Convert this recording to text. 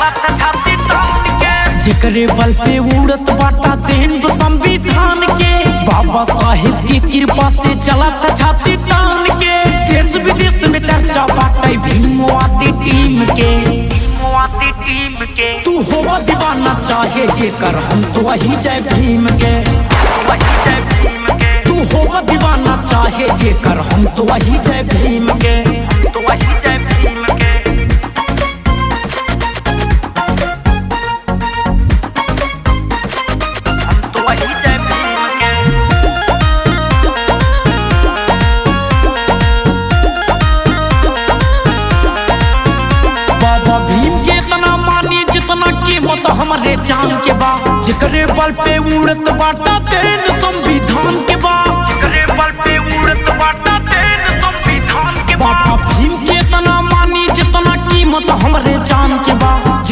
चलत छाती तान के, जेकरे बल पे उड़त बाटा देन संविधान के, बाबा साहेब की कृपा से चलत छाती तान के। देश विदेश में चर्चा बाटे भीमवादी टीम के, टीम के। तू होवा दीवाना चाहे जेकर हम तो वही जय भीम के, वही जय भीम के। तू होवा दीवाना चाहे जेकर हम तो वही जय भीम के, तो वही जय भीम के। हम तो वही जय भीम के। बाबा भीम के इतना मानी जितना कीमत हमारे जान के बा, जेकरे बल पे उड़त बाटा देन